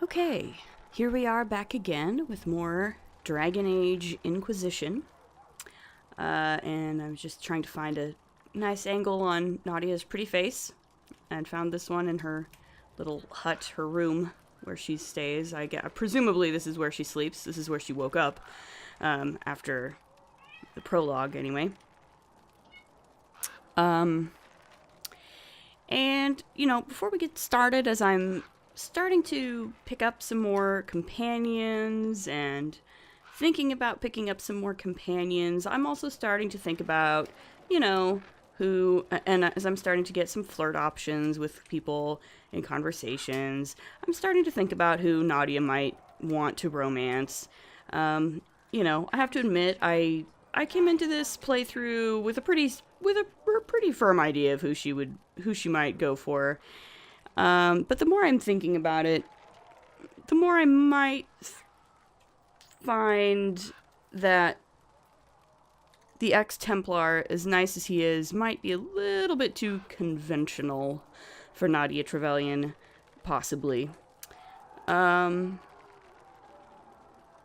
Okay, here we are back again with more Dragon Age Inquisition. And I was just trying to find a nice angle on Nadia's pretty face, and found this one in her little hut, her room, where she stays. Presumably this is where she sleeps. This is where she woke up, after the prologue, anyway. And, before we get started, as I'm starting to pick up some more companions and thinking about picking up some more companions, I'm also starting to think about, and as I'm starting to get some flirt options with people in conversations, I'm starting to think about who Nadia might want to romance. I have to admit, I came into this playthrough with a pretty firm idea of who she might go for. But the more I'm thinking about it, the more I might find that the ex-Templar, as nice as he is, might be a little bit too conventional for Nadia Trevelyan, possibly.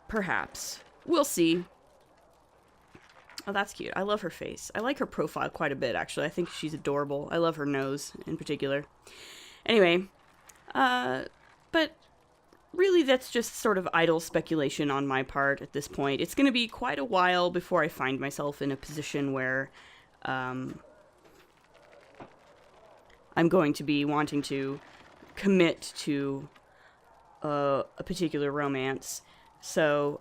Perhaps. We'll see. Oh, that's cute. I love her face. I like her profile quite a bit, actually. I think she's adorable. I love her nose, in particular. Anyway, but really that's just sort of idle speculation on my part at this point. It's going to be quite a while before I find myself in a position where I'm going to be wanting to commit to a particular romance. So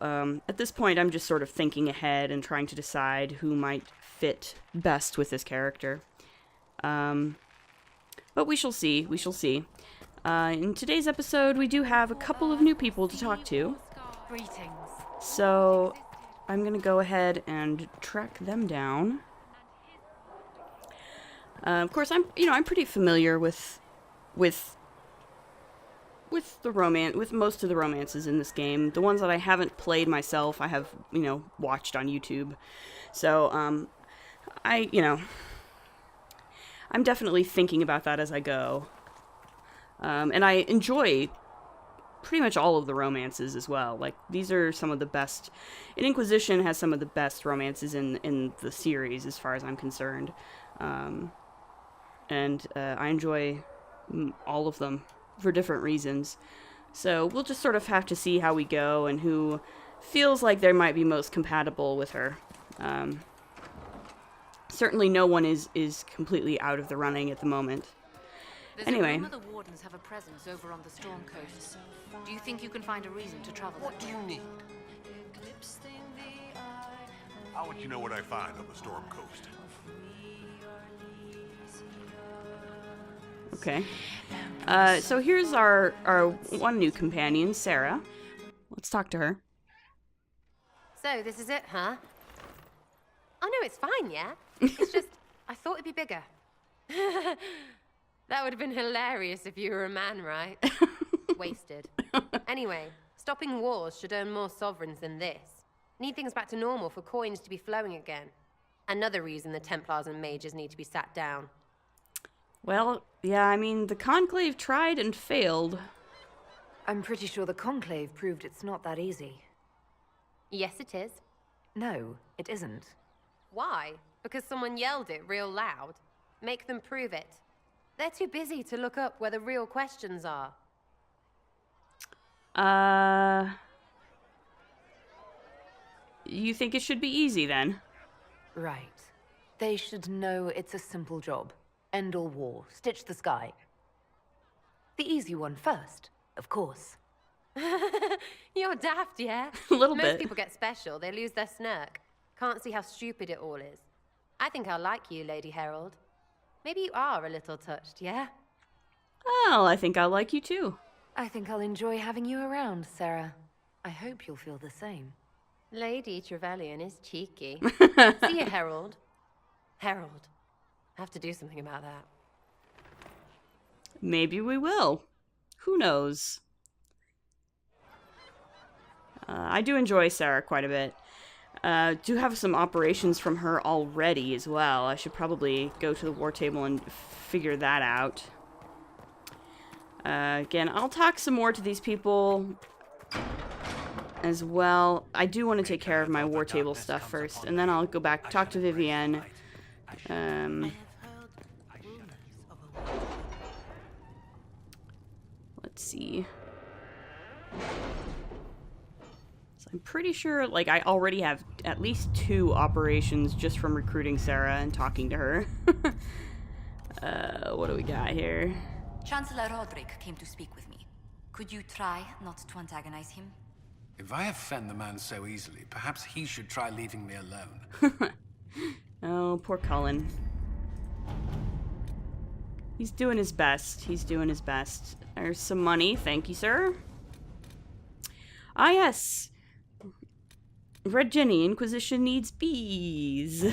at this point, I'm just sort of thinking ahead and trying to decide who might fit best with this character. But we shall see. We shall see. In today's episode, we do have a couple of new people to talk to. So I'm going to go ahead and track them down. Of course, I'm pretty familiar with most of the romances in this game. The ones that I haven't played myself, I have, watched on YouTube. So, I'm definitely thinking about that as I go. And I enjoy pretty much all of the romances as well. Like, these are some of the best. Inquisition has some of the best romances in the series, as far as I'm concerned. And I enjoy all of them for different reasons. So we'll just sort of have to see how we go and who feels like they might be most compatible with her. Certainly no one is completely out of the running at the moment. Anyway. There's a rumor the Wardens have a presence over on the Storm Coast. Do you think you can find a reason to travel there? What do you need? How would you know what I find on the Storm Coast? Okay. So here's our one new companion, Sarah. Let's talk to her. So, this is it, huh? Oh no, it's fine, yeah? It's just, I thought it'd be bigger. That would have been hilarious if you were a man, right? Wasted. Anyway, stopping wars should earn more sovereigns than this. Need things back to normal for coins to be flowing again. Another reason the Templars and mages need to be sat down. Well, yeah, the Conclave tried and failed. I'm pretty sure the Conclave proved it's not that easy. Yes, it is. No, it isn't. Why? Because someone yelled it real loud? Make them prove it. They're too busy to look up where the real questions are. You think it should be easy, then? Right. They should know it's a simple job. End all war, stitch the sky. The easy one first, of course. You're daft, yeah? A little bit. Most people get special, they lose their snark. Can't see how stupid it all is. I think I'll like you, Lady Herald. Maybe you are a little touched, yeah? Well, I think I'll like you too. I think I'll enjoy having you around, Sarah. I hope you'll feel the same. Lady Trevelyan is cheeky. See you, Herald. Herald. I have to do something about that. Maybe we will. Who knows? I do enjoy Sarah quite a bit. Do have some operations from her already as well. I should probably go to the war table and figure that out. Again, I'll talk some more to these people as well. I do want to take care of my war table stuff first, and then I'll go back, talk to Vivienne. Let's see. So I'm pretty sure, like, I already have at least 2 operations just from recruiting Sarah and talking to her. What do we got here? Chancellor Roderick came to speak with me. Could you try not to antagonize him? If I offend the man so easily, perhaps he should try leaving me alone. Oh, poor Cullen. He's doing his best. He's doing his best. There's some money. Thank you, sir. Ah, yes. Red Jenny, Inquisition needs bees.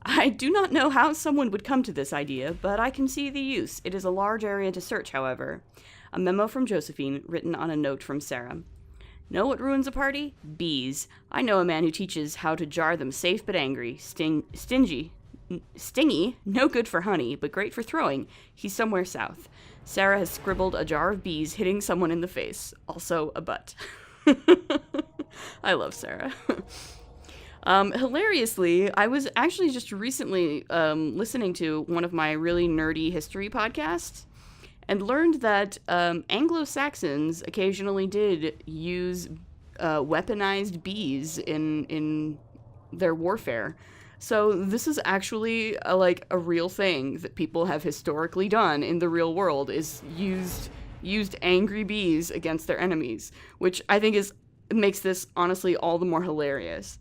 I do not know how someone would come to this idea, but I can see the use. It is a large area to search, however. A memo from Josephine, written on a note from Sarah. Know what ruins a party? Bees. I know a man who teaches how to jar them safe but angry. Stingy. Stingy, no good for honey, but great for throwing. He's somewhere south. Sarah has scribbled a jar of bees hitting someone in the face. Also a butt. I love Sarah. Hilariously, I was actually just recently listening to one of my really nerdy history podcasts and learned that Anglo-Saxons occasionally did use weaponized bees in their warfare. So this is actually like a real thing that people have historically done in the real world, is used angry bees against their enemies, which I think makes this honestly all the more hilarious.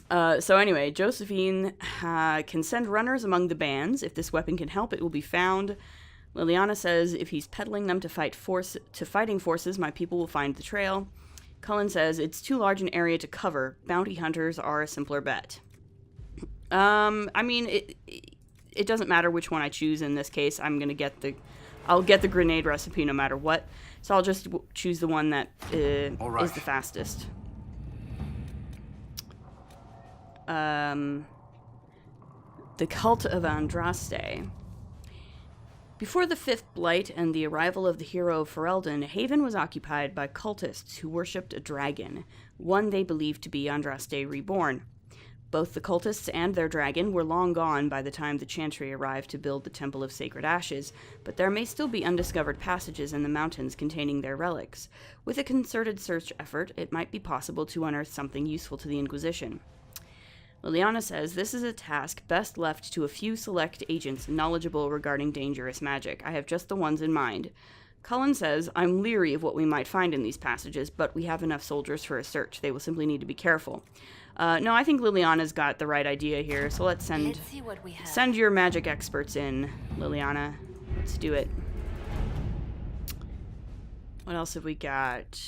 So anyway, Josephine can send runners among the bands. If this weapon can help, it will be found. Liliana says, if he's peddling them to fighting forces, my people will find the trail. Cullen says, it's too large an area to cover. Bounty hunters are a simpler bet. I mean, it doesn't matter which one I choose in this case. I'll get the grenade recipe no matter what. So I'll just choose the one that is the fastest. The Cult of Andraste. Before the Fifth Blight and the arrival of the hero of Ferelden, Haven was occupied by cultists who worshipped a dragon, one they believed to be Andraste reborn. Both the cultists and their dragon were long gone by the time the Chantry arrived to build the Temple of Sacred Ashes, but there may still be undiscovered passages in the mountains containing their relics. With a concerted search effort, it might be possible to unearth something useful to the Inquisition. Liliana says, this is a task best left to a few select agents knowledgeable regarding dangerous magic. I have just the ones in mind. Cullen says, I'm leery of what we might find in these passages, but we have enough soldiers for a search. They will simply need to be careful. No, I think Liliana's got the right idea here, so let's see what we have. Send your magic experts in, Liliana. Let's do it. What else have we got?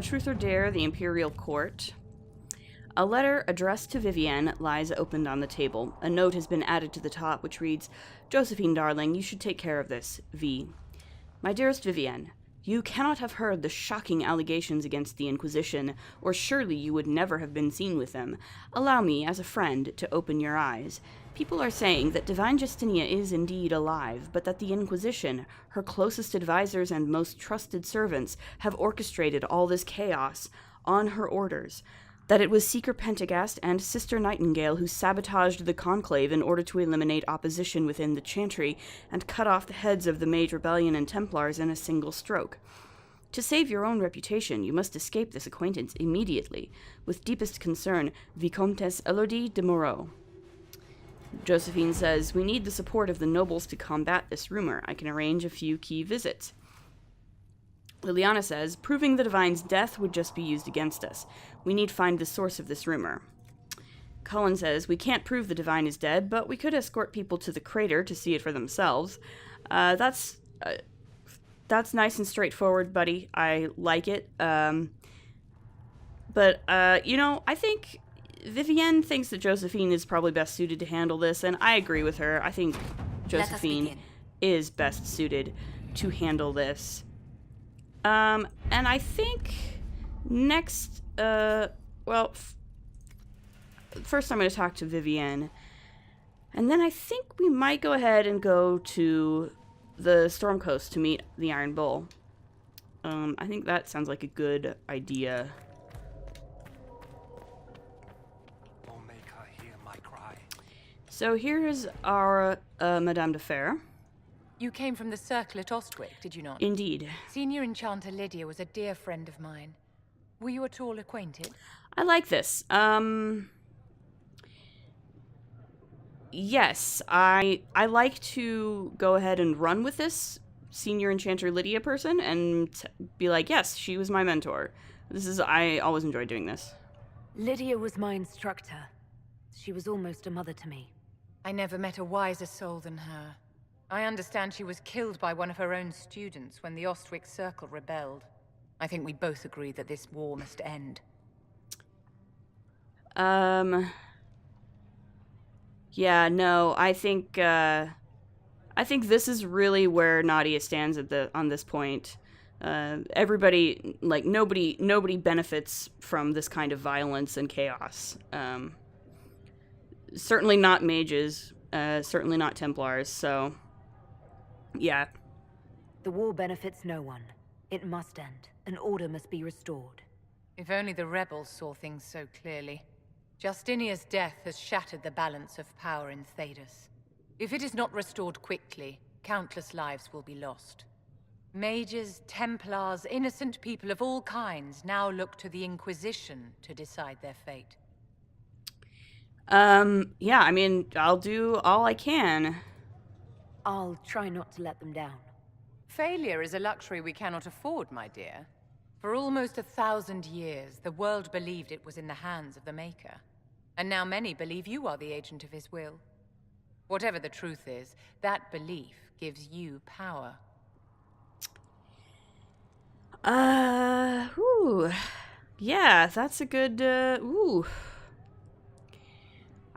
Truth or Dare, the Imperial Court. A letter addressed to Vivienne lies opened on the table. A note has been added to the top, which reads, Josephine, darling, you should take care of this. V. My dearest Vivienne, you cannot have heard the shocking allegations against the Inquisition, or surely you would never have been seen with them. Allow me, as a friend, to open your eyes. People are saying that Divine Justinia is indeed alive, but that the Inquisition, her closest advisors and most trusted servants, have orchestrated all this chaos on her orders. That it was Seeker Pentagast and Sister Nightingale who sabotaged the Conclave in order to eliminate opposition within the Chantry and cut off the heads of the Mage Rebellion and Templars in a single stroke. To save your own reputation, you must escape this acquaintance immediately. With deepest concern, Vicomtesse Elodie de Moreau. Josephine says, we need the support of the nobles to combat this rumor. I can arrange a few key visits. Liliana says, proving the Divine's death would just be used against us. We need to find the source of this rumor. Cullen says, we can't prove the Divine is dead, but we could escort people to the crater to see it for themselves. That's nice and straightforward, buddy. I like it. I think Vivienne thinks that Josephine is probably best suited to handle this, and I agree with her. I think Josephine is best suited to handle this. And I think next, first I'm going to talk to Vivienne, And then I think we might go ahead and go to the Storm Coast to meet the Iron Bull. I think that sounds like a good idea. Oh, make her hear my cry. So here's our Madame de Fer. You came from the circle at Ostwick, did you not? Indeed. Senior Enchanter Lydia was a dear friend of mine. Were you at all acquainted? I like this. Yes, I like to go ahead and run with this Senior Enchanter Lydia person and be like, yes, she was my mentor. I always enjoy doing this. Lydia was my instructor. She was almost a mother to me. I never met a wiser soul than her. I understand she was killed by one of her own students when the Ostwick Circle rebelled. I think we both agree that this war must end. Yeah, no, I think this is really where Nadia stands on this point. Everybody, like, nobody benefits from this kind of violence and chaos. Certainly not mages, certainly not Templars, so, yeah. The war benefits no one. It must end, and order must be restored. If only the rebels saw things so clearly. Justinia's death has shattered the balance of power in Thedas. If it is not restored quickly, countless lives will be lost. Mages, Templars, innocent people of all kinds now look to the Inquisition to decide their fate. Yeah, I mean, I'll do all I can. I'll try not to let them down. Failure is a luxury we cannot afford, my dear. For almost 1,000 years, the world believed it was in the hands of the Maker. And now many believe you are the agent of his will. Whatever the truth is, that belief gives you power. Ooh. Yeah, that's a good, ooh.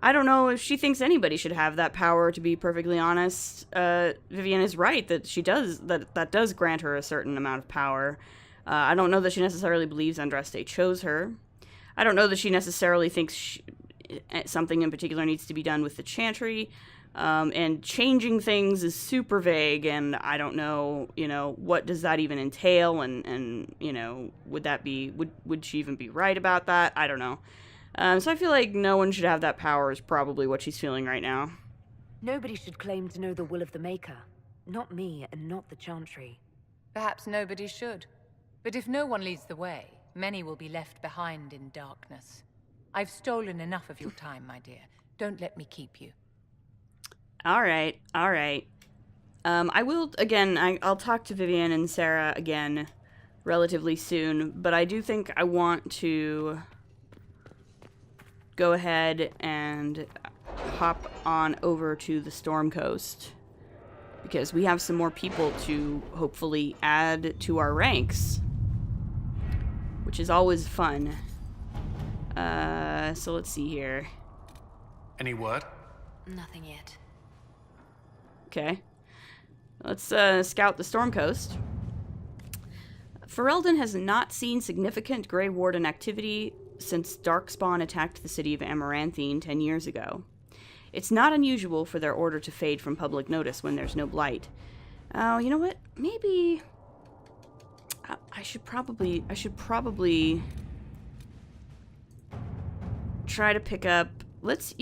I don't know if she thinks anybody should have that power, to be perfectly honest. Vivienne is right that she does, that does grant her a certain amount of power. I don't know that she necessarily believes Andraste chose her. I don't know that she necessarily thinks something in particular needs to be done with the Chantry. And changing things is super vague, and I don't know, what does that even entail, and would she even be right about that? I don't know. So I feel like no one should have that power is probably what she's feeling right now. Nobody should claim to know the will of the Maker. Not me, and not the Chantry. Perhaps nobody should. But if no one leads the way, many will be left behind in darkness. I've stolen enough of your time, my dear. Don't let me keep you. All right. I will, again, I'll talk to Vivienne and Sarah again relatively soon, but I do think I want to go ahead and hop on over to the Storm Coast, because we have some more people to hopefully add to our ranks, which is always fun. So let's see here. Any word? Nothing yet. Okay. Let's scout the Storm Coast. Ferelden has not seen significant Grey Warden activity since Darkspawn attacked the city of Amaranthine 10 years ago. It's not unusual for their order to fade from public notice when there's no blight. Oh, you know what? Maybe I should probably try to pick up. Let's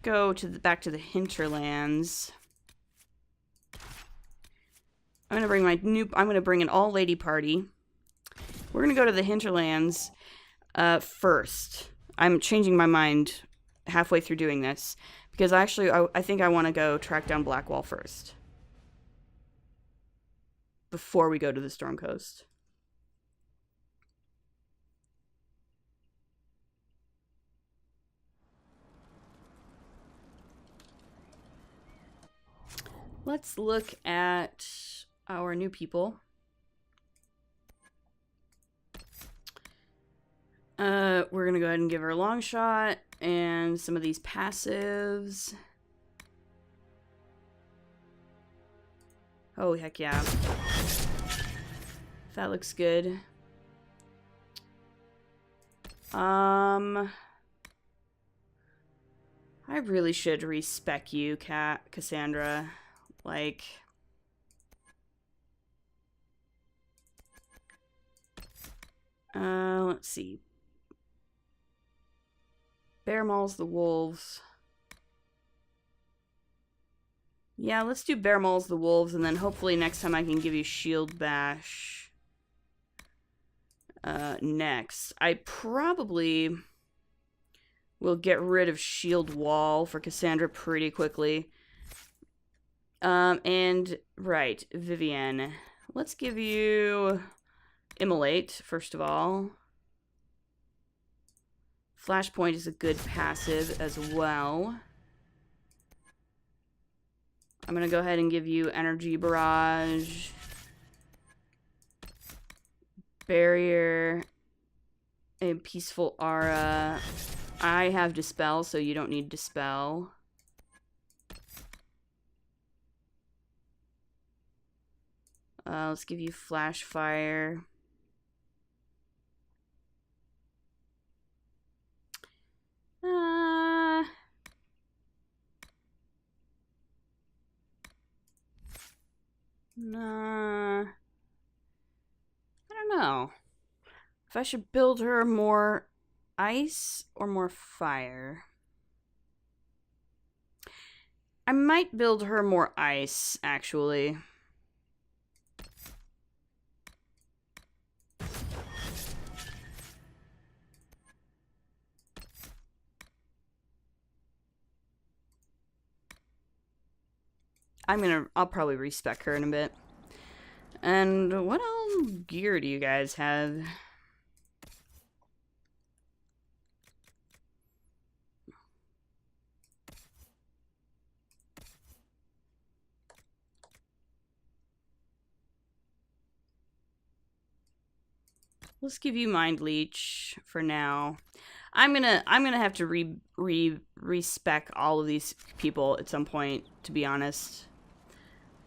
go to back to the hinterlands. I'm gonna bring an all-lady party. We're gonna go to the hinterlands first. I'm changing my mind halfway through doing this, because actually I think I want to go track down Blackwall first before we go to the Storm Coast. Let's look at our new people. We're gonna go ahead and give her a long shot and some of these passives. Oh, heck yeah. That looks good. I I really should respec you, Cassandra. Like... let's see. Bear mauls the wolves. Yeah, let's do bear mauls the wolves, and then hopefully next time I can give you shield bash. Next. I probably will get rid of shield wall for Cassandra pretty quickly. And, right, Vivienne. Let's give you Immolate, first of all. Flashpoint is a good passive as well. I'm going to go ahead and give you Energy Barrage. Barrier. A Peaceful Aura. I have Dispel, so you don't need Dispel. Let's give you Flash Fire. Nah. I don't know. If I should build her more ice or more fire. I might build her more ice, actually. I'll probably respec her in a bit. And what all gear do you guys have? Let's give you Mind Leech for now. I'm gonna have to respec all of these people at some point, to be honest.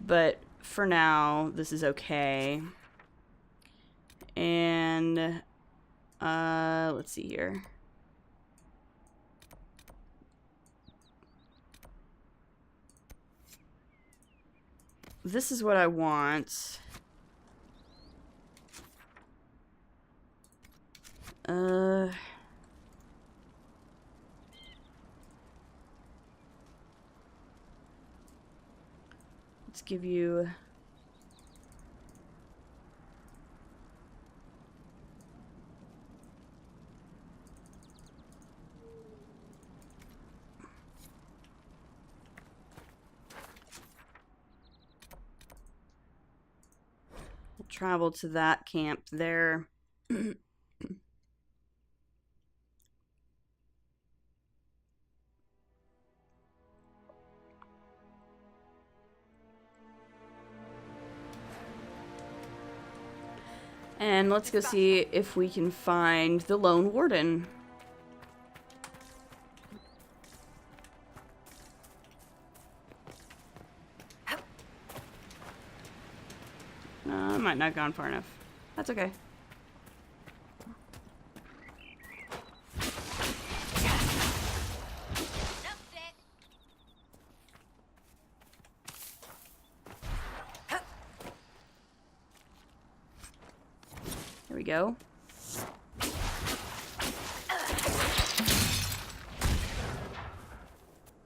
But for now, this is okay. And let's see here. This is what I want. Let's give you we'll travel to that camp there. And let's go see if we can find the Lone Warden. I might not have gone far enough. That's okay. There we go.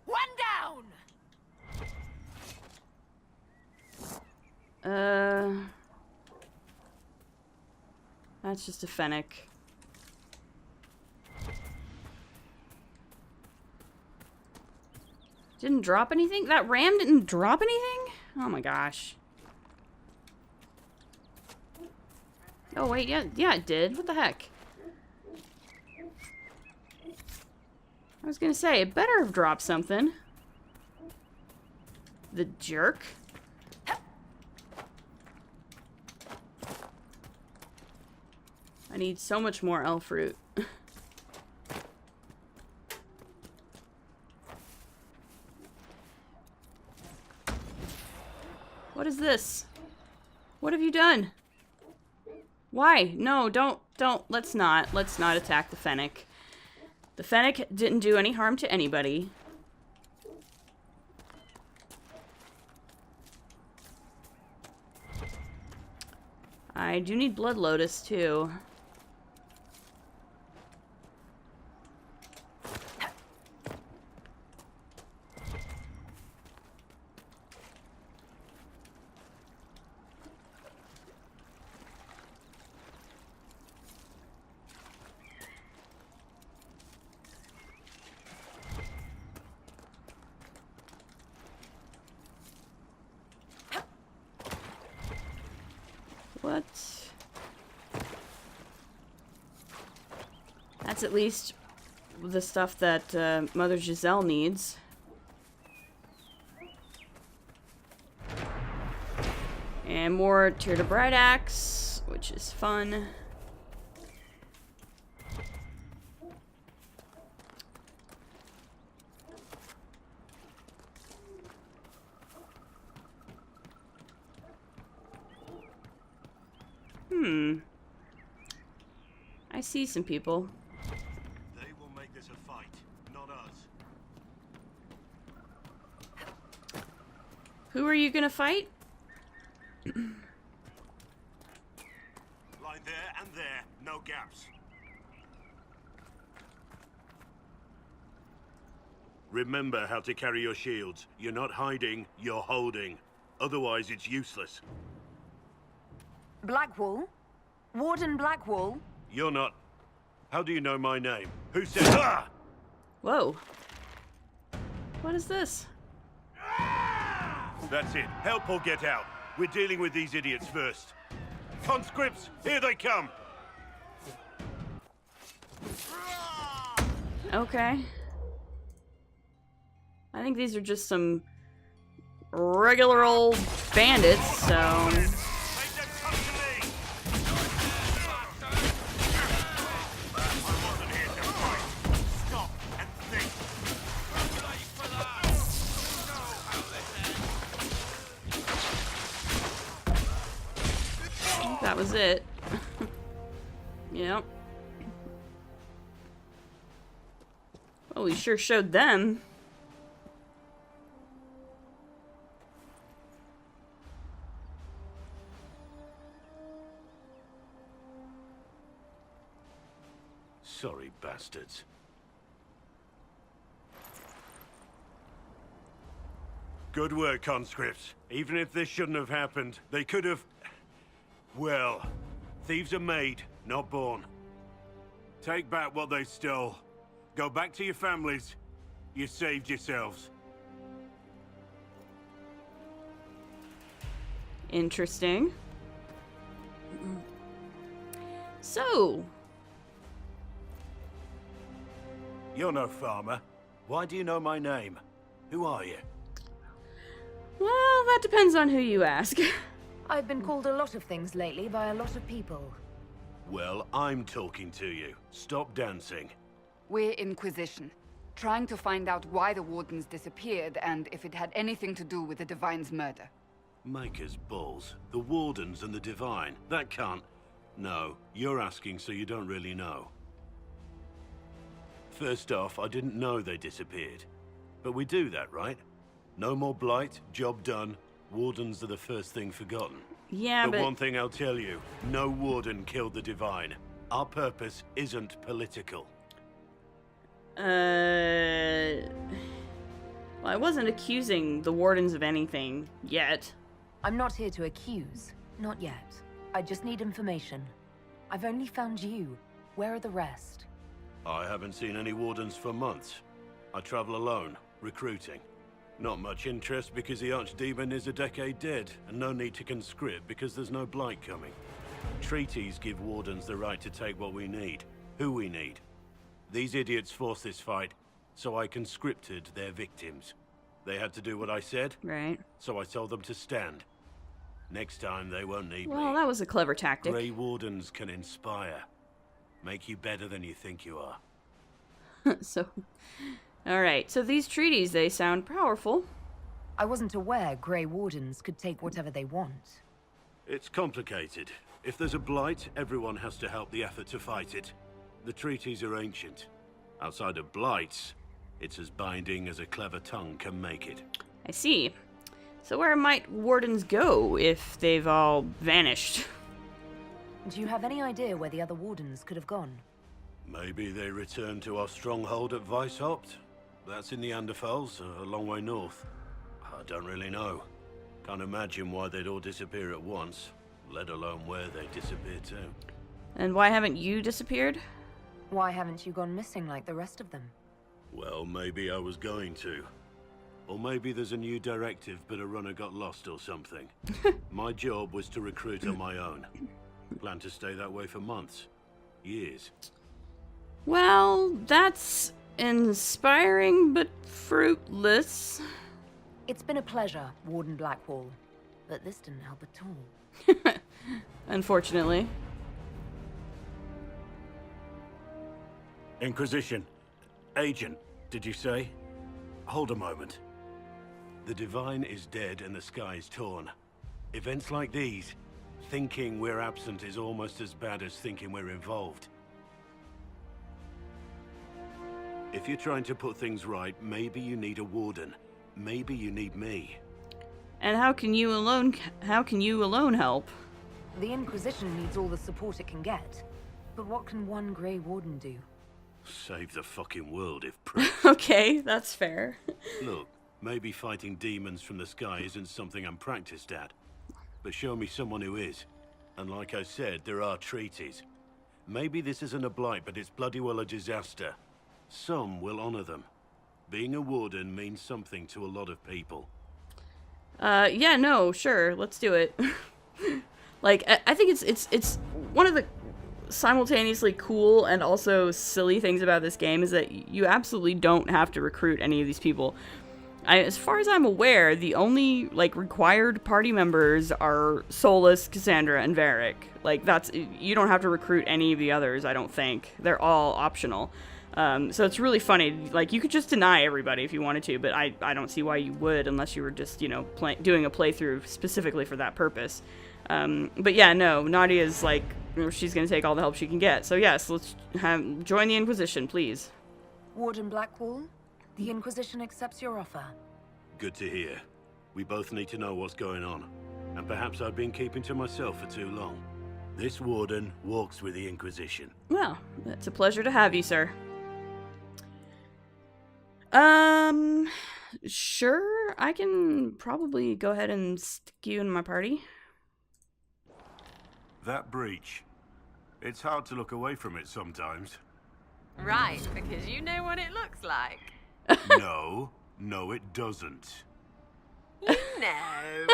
One down. That's just a Fennec. Didn't drop anything? That ram didn't drop anything? Oh my gosh. Oh wait, yeah it did. What the heck? I was gonna say, it better have dropped something. The jerk. I need so much more elf fruit. What is this? What have you done? Why? No, don't, let's not attack the Fennec. The Fennec didn't do any harm to anybody. I do need Blood Lotus, too. What? That's at least the stuff that Mother Giselle needs. And more Tear to Bright Axe, which is fun. I see some people. They will make this a fight, not us. Who are you gonna fight? Line there and there, no gaps. Remember how to carry your shields. You're not hiding, you're holding. Otherwise, it's useless. Blackwall? Warden Blackwall? You're not... How do you know my name? Who said... Ah! Whoa. What is this? That's it. Help or get out. We're dealing with these idiots first. Conscripts, here they come! Okay. I think these are just some regular old bandits, so... Make them come to me! I wasn't here to fight. Stop and think. I think that was it. Yep. Well, we sure showed them. Sorry, bastards. Good work, conscripts. Even if this shouldn't have happened, they could have... Well, thieves are made, not born. Take back what they stole. Go back to your families. You saved yourselves. Interesting. So, You're no farmer. Why do you know my name? Who are you? well, that depends on who you ask. I've been called a lot of things lately by a lot of people. Well, I'm talking to you. Stop dancing. We're Inquisition, trying to find out why the Wardens disappeared and if it had anything to do with the Divine's murder. Maker's balls. The Wardens and the Divine. That can't... No, you're asking so you don't really know. First off, I didn't know they disappeared. But we do that, right? No more blight, job done. Wardens are the first thing forgotten. Yeah, But but... one thing I'll tell you, no Warden killed the Divine. Our purpose isn't political. Well, I wasn't accusing the Wardens of anything yet. I'm not here to accuse. Not yet. I just need information. I've only found you. Where are the rest? I haven't seen any Wardens for months. I travel alone, recruiting. Not much interest because the Archdemon is a decade dead, and no need to conscript because there's no blight coming. Treaties give Wardens the right to take what we need, who we need. These idiots forced this fight, so I conscripted their victims. They had to do what I said, Right. so I told them to stand. Next time they won't need Well, me. that was a clever tactic. Grey Wardens can inspire. Make you better than you think you are. So, alright. So these treaties, they sound powerful. I wasn't aware Grey Wardens could take whatever they want. It's complicated. If there's a blight, everyone has to help the effort to fight it. The treaties are ancient. Outside of blights, it's as binding as a clever tongue can make it. I see. So where might Wardens go if they've all vanished? Do you have any idea where the other wardens could have gone? Maybe they returned to our stronghold at Weishaupt? That's in the Anderfels, a long way north. I don't really know. Can't imagine why they'd all disappear at once, let alone where they disappear to. And why haven't you disappeared? Why haven't you gone missing like the rest of them? Well, maybe I was going to. Or maybe there's a new directive, but a runner got lost or something. My job was to recruit on my own. Plan to stay that way for months. Years. Well, that's inspiring, but fruitless. It's been a pleasure, Warden Blackwall. But this didn't help at all. Unfortunately. Inquisition. Agent, did you say? Hold a moment. The Divine is dead and the sky is torn. Events like these, thinking we're absent is almost as bad as thinking we're involved. If you're trying to put things right, maybe you need a warden. Maybe you need me. And how can you alone help? The Inquisition needs all the support it can get. But what can one Grey Warden do? Save the fucking world if pressed. Okay, that's fair. Look, maybe fighting demons from the sky isn't something I'm practiced at. But show me someone who is. And like I said, there are treaties. Maybe this isn't a blight, but it's bloody well a disaster. Some will honor them. Being a warden means something to a lot of people. Yeah, no, sure, let's do it. Like, I think it's one of the simultaneously cool and also silly things about this game is that you absolutely don't have to recruit any of these people. As far as I'm aware, the only, like, required party members are Solus, Cassandra, and Varric. Like, you don't have to recruit any of the others, I don't think. They're all optional. So it's really funny. Like, you could just deny everybody if you wanted to, but I don't see why you would unless you were just, you know, doing a playthrough specifically for that purpose. But yeah, no, Nadia's like, she's gonna take all the help she can get. So yes, let's join the Inquisition, please. Warden Blackwall, the Inquisition accepts your offer. Good to hear. We both need to know what's going on. And perhaps I've been keeping to myself for too long. This warden walks with the Inquisition. Well, it's a pleasure to have you, sir. Sure, I can probably go ahead and stick you in my party. That breach. It's hard to look away from it sometimes. Right, because you know what it looks like. No, it doesn't. You know.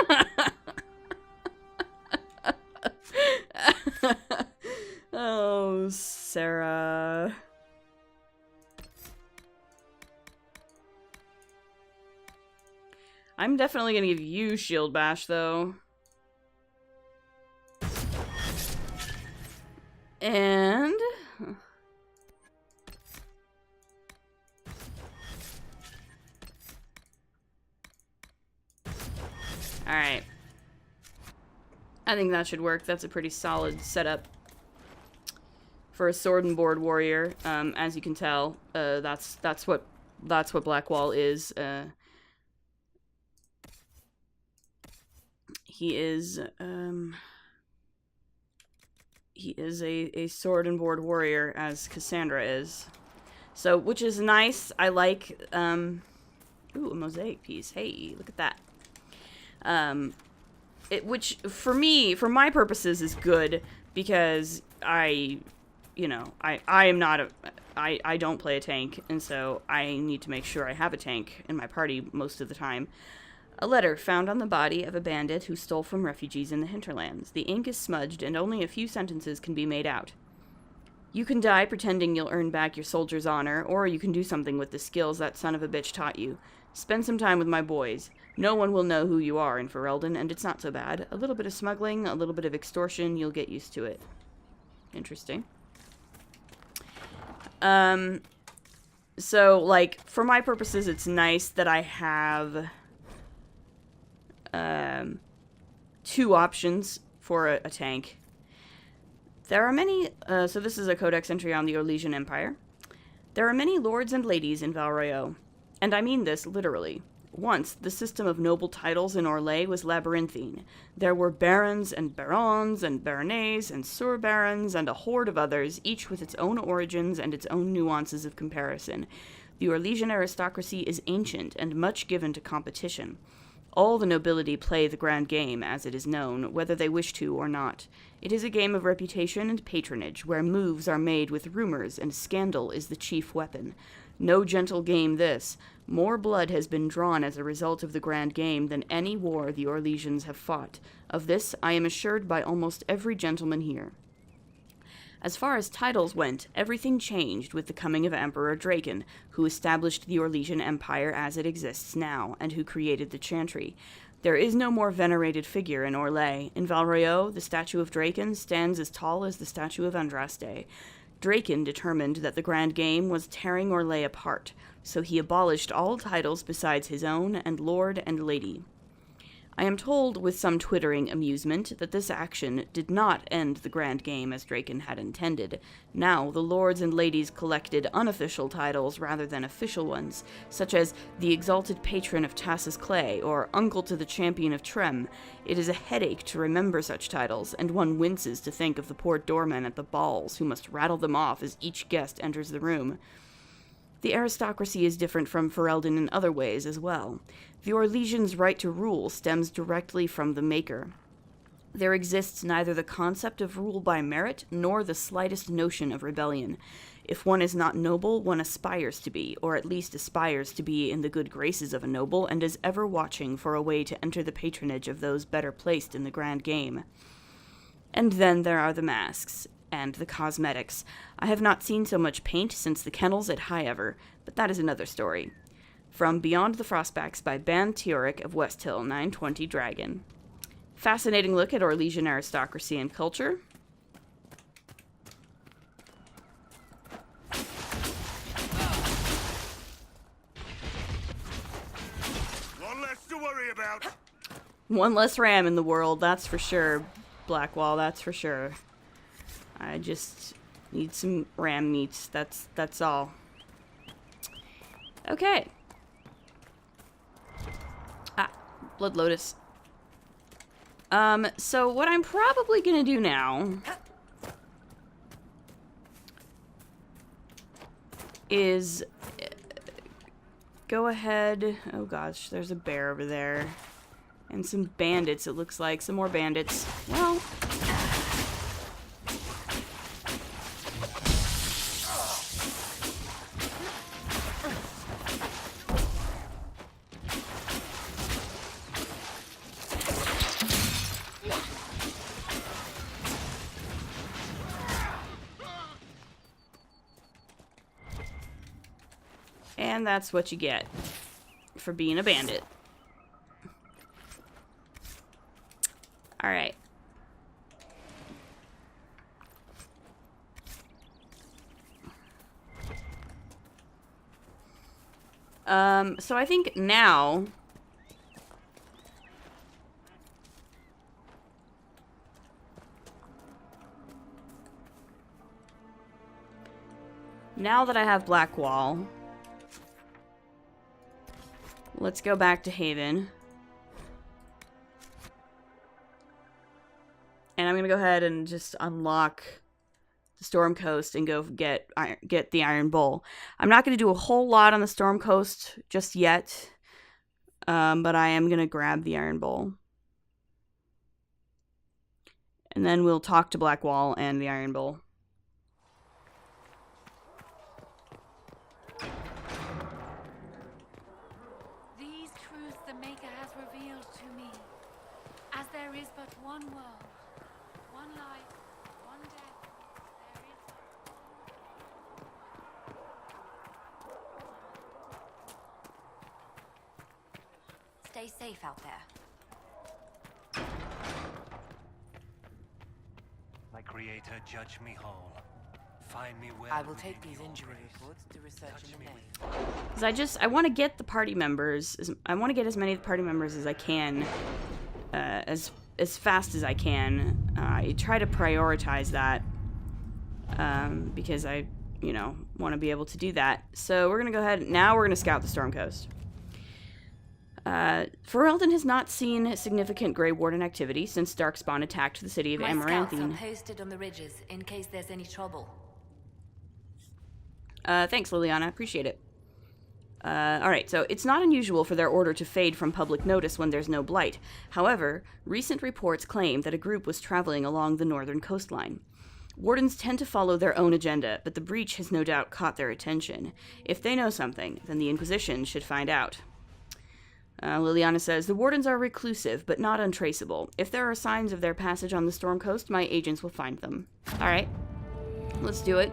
Oh, Sarah. I'm definitely gonna give you Shield Bash, though. And... Alright. I think that should work. That's a pretty solid setup for a sword and board warrior. As you can tell, that's what Blackwall is. He is a sword and board warrior, as Cassandra is. So, which is nice. I like, ooh, a mosaic piece. Hey, look at that. Which, for me, for my purposes, is good, because I am not I don't play a tank, and so I need to make sure I have a tank in my party most of the time. A letter found on the body of a bandit who stole from refugees in the hinterlands. The ink is smudged, and only a few sentences can be made out. You can die pretending you'll earn back your soldier's honor, or you can do something with the skills that son of a bitch taught you. Spend some time with my boys. No one will know who you are in Ferelden, and it's not so bad. A little bit of smuggling, a little bit of extortion, you'll get used to it. Interesting. So, like, for my purposes, it's nice that I have... two options for a tank. There are many, so this is a codex entry on the Orlesian Empire. There are many lords and ladies in Val Royeaux, and I mean this literally. Once, the system of noble titles in Orlais was labyrinthine. There were barons and barons and baronets and surbarons and a horde of others, each with its own origins and its own nuances of comparison. The Orlesian aristocracy is ancient and much given to competition. All the nobility play the grand game, as it is known, whether they wish to or not. It is a game of reputation and patronage, where moves are made with rumors and scandal is the chief weapon. No gentle game this. More blood has been drawn as a result of the grand game than any war the Orlesians have fought. Of this I am assured by almost every gentleman here. As far as titles went, everything changed with the coming of Emperor Draken, who established the Orlesian Empire as it exists now, and who created the Chantry. There is no more venerated figure in Orlais. In Val Royeaux, the statue of Draken stands as tall as the statue of Andraste. Draken determined that the grand game was tearing Orlais apart, so he abolished all titles besides his own and lord and lady. I am told, with some twittering amusement, that this action did not end the grand game as Draken had intended. Now the lords and ladies collected unofficial titles rather than official ones, such as the Exalted Patron of Tassus Clay or Uncle to the Champion of Trem. It is a headache to remember such titles, and one winces to think of the poor doormen at the balls who must rattle them off as each guest enters the room. The aristocracy is different from Ferelden in other ways as well. The Orlesians' right to rule stems directly from the Maker. There exists neither the concept of rule by merit nor the slightest notion of rebellion. If one is not noble, one aspires to be, or at least aspires to be in the good graces of a noble, and is ever watching for a way to enter the patronage of those better placed in the grand game. And then there are the masks. And the cosmetics. I have not seen so much paint since the kennels at Highever, but that is another story. From Beyond the Frostbacks by Ban Teoric of Westhill, 920 Dragon. Fascinating look at Orlesian aristocracy and culture. One less to worry about. One less ram in the world, that's for sure. Blackwall, that's for sure. I just need some ram meats. That's all. Okay. Blood Lotus. So what I'm probably gonna do now is go ahead. Oh gosh, there's a bear over there. And some bandits, it looks like. Some more bandits. Well, and that's what you get for being a bandit. Alright. So I think now that I have Blackwall, let's go back to Haven. And I'm gonna go ahead and just unlock the Storm Coast and go get the Iron Bowl. I'm not gonna do a whole lot on the Storm Coast just yet, but I am gonna grab the Iron Bowl. And then we'll talk to Blackwall and the Iron Bowl. These truths the Maker has revealed to me, as there is but one world, one life, one death, there is but... Stay safe out there. My creator, judge me whole. Find me where I will take these injury reports to research in the maze. Because I want to get the party members. I want to get as many of the party members as I can, as fast as I can. I try to prioritize that, because I, want to be able to do that. So we're gonna go ahead. Now we're gonna scout the Storm Coast. Ferelden has not seen significant Grey Warden activity since Darkspawn attacked the city of My scouts are Amaranthine. posted on the ridges in case there's any trouble. Thanks, Liliana. Appreciate it. Alright, so it's not unusual for their order to fade from public notice when there's no blight. However, recent reports claim that a group was traveling along the northern coastline. Wardens tend to follow their own agenda, but the breach has no doubt caught their attention. If they know something, then the Inquisition should find out. Liliana says, the Wardens are reclusive, but not untraceable. If there are signs of their passage on the Storm Coast, my agents will find them. Alright, let's do it.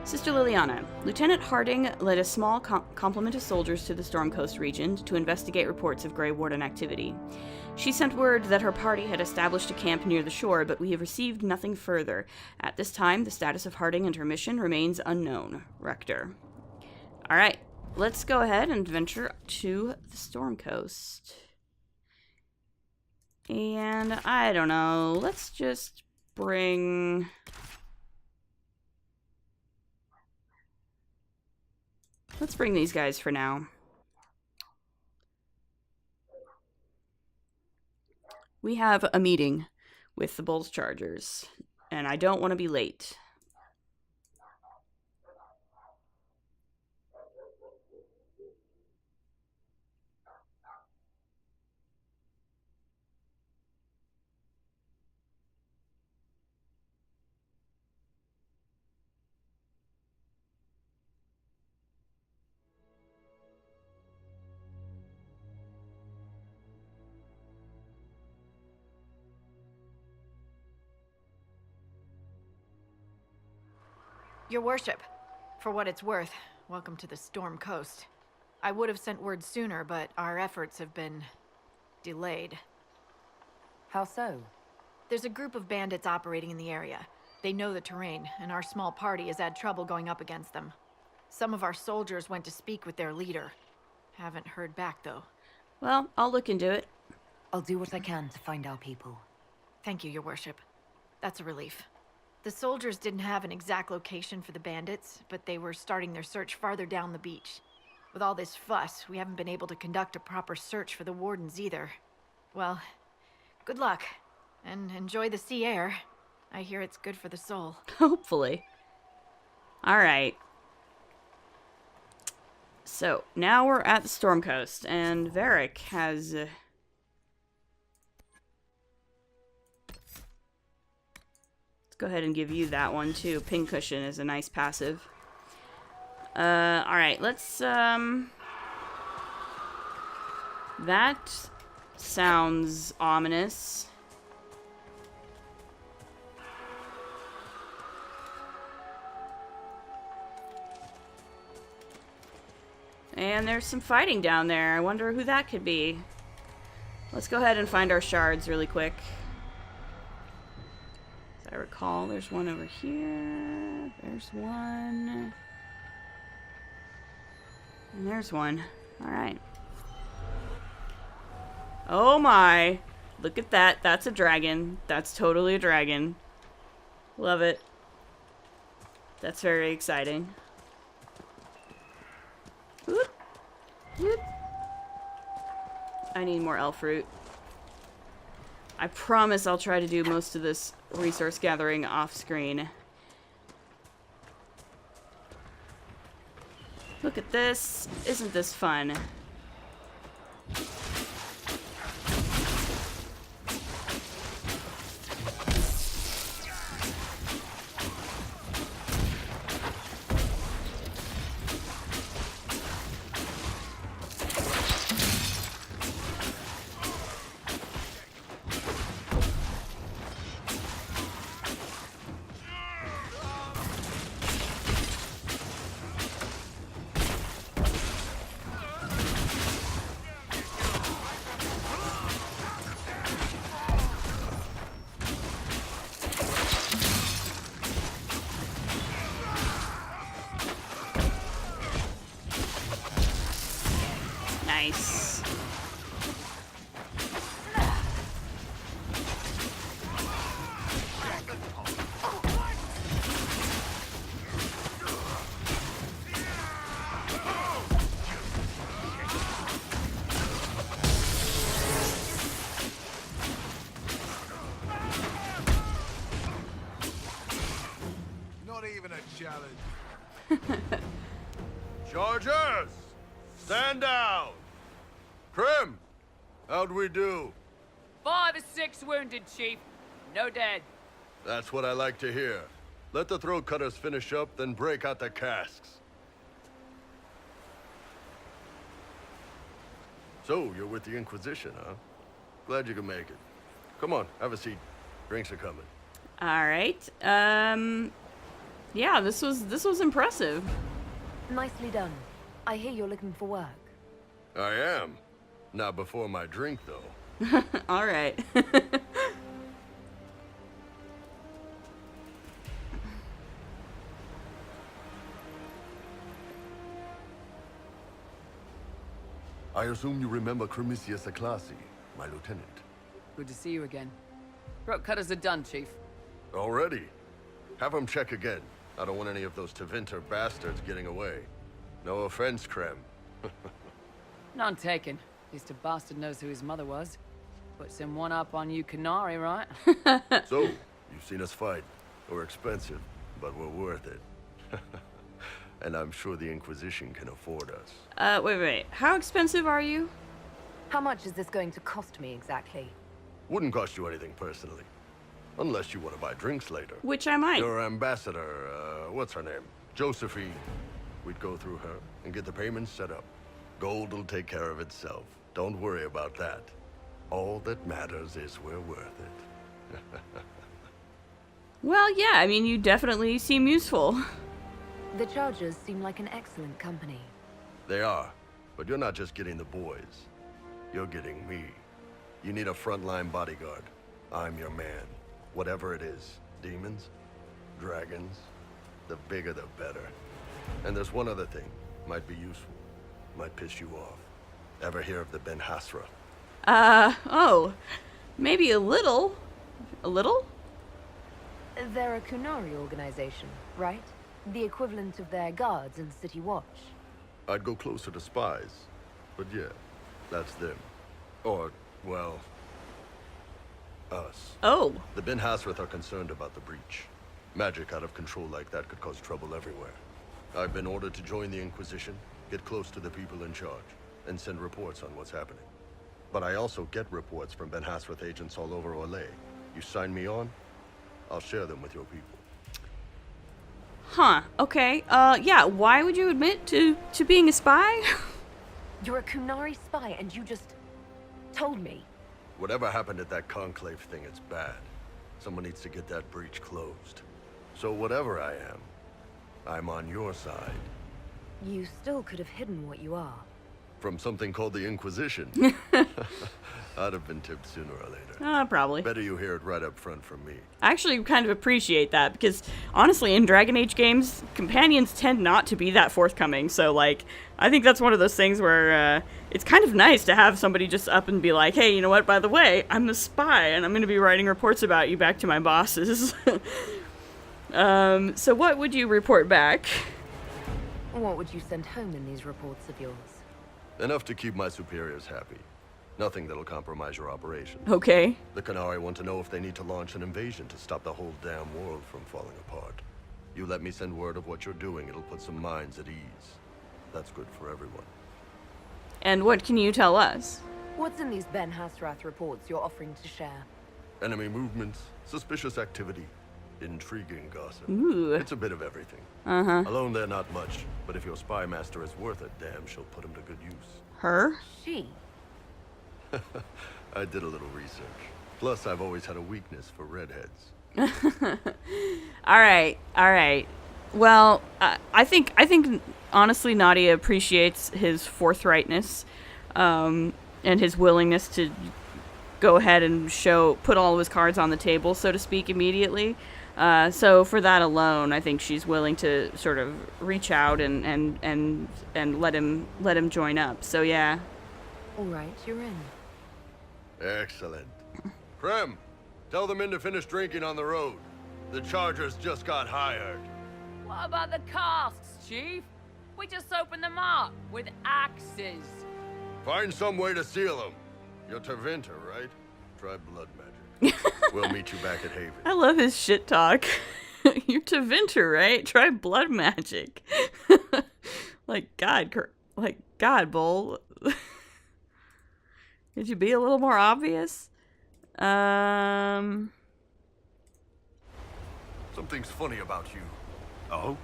Sister Liliana, Lieutenant Harding led a small complement of soldiers to the Storm Coast region to investigate reports of Grey Warden activity. She sent word that her party had established a camp near the shore, but we have received nothing further. At this time, the status of Harding and her mission remains unknown. Rector. Alright, let's go ahead and venture to the Storm Coast. And, I don't know, let's just bring... Let's bring these guys for now. We have a meeting with the Bulls Chargers, and I don't want to be late. Your worship, for what it's worth, welcome to the Storm Coast. I would have sent word sooner, but our efforts have been... delayed. How so? There's a group of bandits operating in the area. They know the terrain, and our small party has had trouble going up against them. Some of our soldiers went to speak with their leader. Haven't heard back, though. Well, I'll look into it. I'll do what I can to find our people. Thank you, your worship. That's a relief. The soldiers didn't have an exact location for the bandits, but they were starting their search farther down the beach. With all this fuss, we haven't been able to conduct a proper search for the wardens either. Well, good luck, and enjoy the sea air. I hear it's good for the soul. Hopefully. Alright. So, now we're at the Storm Coast, and Varric has... Let's go ahead and give you that one, too. Pincushion is a nice passive. Alright, let's, That sounds ominous. And there's some fighting down there. I wonder who that could be. Let's go ahead and find our shards really quick. As I recall, there's one over here. There's one. And there's one. Alright. Oh my! Look at that. That's a dragon. That's totally a dragon. Love it. That's very exciting. Whoop. Whoop. I need more elf fruit. I promise I'll try to do most of this resource gathering off screen. Look at this. Isn't this fun? Nice. Chargers! Stand down! Krim! How'd we do? 5 or 6 wounded, Chief. No dead. That's what I like to hear. Let the throat cutters finish up, then break out the casks. So, you're with the Inquisition, huh? Glad you could make it. Come on, have a seat. Drinks are coming. All right. Yeah, this was impressive. Nicely done. I hear you're looking for work. I am. Not before my drink, though. All right. I assume you remember Cremisius Aclasi, my lieutenant. Good to see you again. Throat cutters are done, Chief. Already? Have him check again. I don't want any of those Tevinter bastards getting away. No offense, Krem. None taken. At least a bastard knows who his mother was. Puts him one up on you Canary, right? So, you've seen us fight. We're expensive, but we're worth it. And I'm sure the Inquisition can afford us. Wait. How expensive are you? How much is this going to cost me exactly? Wouldn't cost you anything personally. Unless you want to buy drinks later. Which I might. Your ambassador, what's her name? Josephine. We'd go through her and get the payments set up. Gold will take care of itself. Don't worry about that. All that matters is we're worth it. Well, yeah, I mean, you definitely seem useful. The Chargers seem like an excellent company. They are, but you're not just getting the boys. You're getting me. You need a frontline bodyguard. I'm your man. Whatever it is. Demons? Dragons? The bigger the better. And there's one other thing. Might be useful. Might piss you off. Ever hear of the Ben Hasra? Oh. Maybe a little. A little? They're a Kunari organization, right? The equivalent of their guards in City Watch. I'd go closer to spies. But yeah, that's them. Or, well, us. Oh. The Ben Hasrath are concerned about the breach. Magic out of control like that could cause trouble everywhere. I've been ordered to join the Inquisition, get close to the people in charge, and send reports on what's happening. But I also get reports from Ben Hasrath agents all over Orlais. You sign me on, I'll share them with your people. Huh, okay. Yeah, why would you admit to being a spy? You're a Kunari spy and you just told me. Whatever happened at that conclave thing, it's bad. Someone needs to get that breach closed. So whatever I am, I'm on your side. You still could have hidden what you are. From something called the Inquisition. I'd have been tipped sooner or later. Probably. Better you hear it right up front from me. I actually kind of appreciate that because, honestly, in Dragon Age games, companions tend not to be that forthcoming. So, like, I think that's one of those things where it's kind of nice to have somebody just up and be like, hey, you know what, by the way, I'm a spy and I'm going to be writing reports about you back to my bosses. So what would you report back? What would you send home in these reports of yours? Enough to keep my superiors happy. Nothing that'll compromise your operation. Okay. The Canari want to know if they need to launch an invasion to stop the whole damn world from falling apart. You let me send word of what you're doing, it'll put some minds at ease. That's good for everyone. And what can you tell us? What's in these Ben Hasrath reports you're offering to share? Enemy movements, suspicious activity, intriguing gossip. Ooh. It's a bit of everything. Uh-huh. Alone they're not much, but if your spy master is worth a damn, she'll put him to good use. Her? She? I did a little research. Plus, I've always had a weakness for redheads. All right. Well, I think honestly, Nadia appreciates his forthrightness, and his willingness to go ahead and put all of his cards on the table, so to speak, immediately. So for that alone, I think she's willing to sort of reach out and let him join up. So yeah. All right, you're in. Excellent. Krem, tell the men to finish drinking on the road. The Chargers just got hired. What about the casks, Chief? We just opened them up with axes. Find some way to seal them. You're Tevinter, right? Try blood magic. We'll meet you back at Haven. I love his shit talk. You're Tevinter, right? Try blood magic. Like God, Bull. Could you be a little more obvious? Something's funny about you. Oh?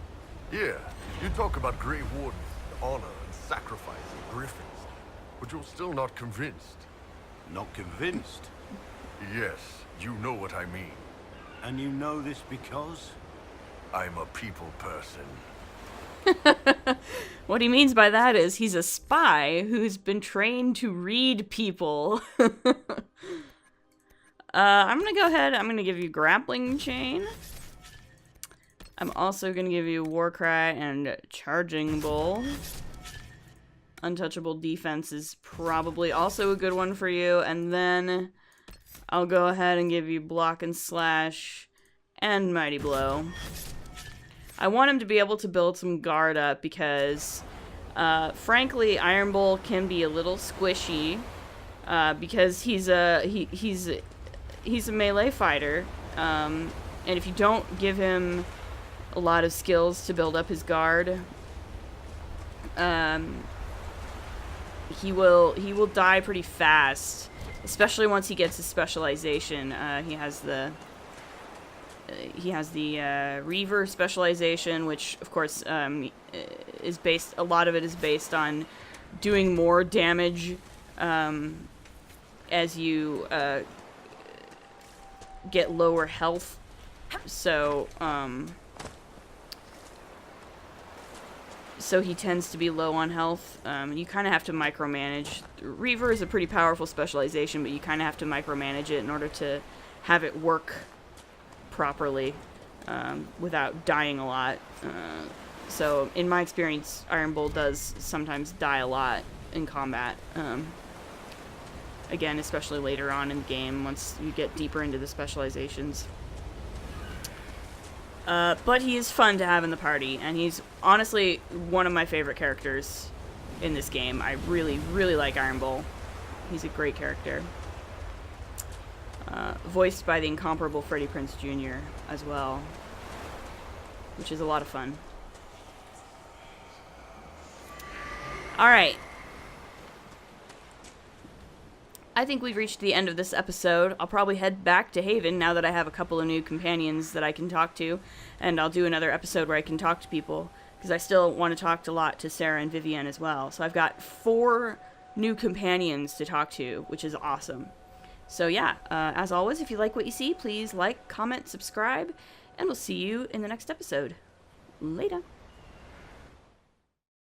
Yeah, you talk about Grey Wardens, honor and sacrifice and griffins, but you're still not convinced. Not convinced? Yes, you know what I mean. And you know this because? I'm a people person. What he means by that is he's a spy who's been trained to read people. I'm gonna go ahead, I'm gonna give you Grappling Chain. I'm also gonna give you Warcry and Charging Bull. Untouchable Defense is probably also a good one for you, and then I'll go ahead and give you Block and Slash and Mighty Blow. I want him to be able to build some guard up because, frankly, Iron Bull can be a little squishy because he's a melee fighter, and if you don't give him a lot of skills to build up his guard, he will die pretty fast, especially once he gets his specialization. He has the Reaver specialization, which of course is based. A lot of it is based on doing more damage as you get lower health. So so he tends to be low on health. You kind of have to micromanage. Reaver is a pretty powerful specialization, but you kind of have to micromanage it in order to have it work properly without dying a lot. So in my experience, Iron Bull does sometimes die a lot in combat. Again, especially later on in the game, once you get deeper into the specializations. But he is fun to have in the party, and he's honestly one of my favorite characters in this game. I really, really like Iron Bull. He's a great character. Voiced by the incomparable Freddie Prinze Jr. as well, which is a lot of fun. Alright. I think we've reached the end of this episode. I'll probably head back to Haven now that I have a couple of new companions that I can talk to, and I'll do another episode where I can talk to people, because I still want to talk a lot to Sarah and Vivienne as well. So I've got 4 new companions to talk to, which is awesome. So yeah, as always, if you like what you see, please like, comment, subscribe, and we'll see you in the next episode. Later.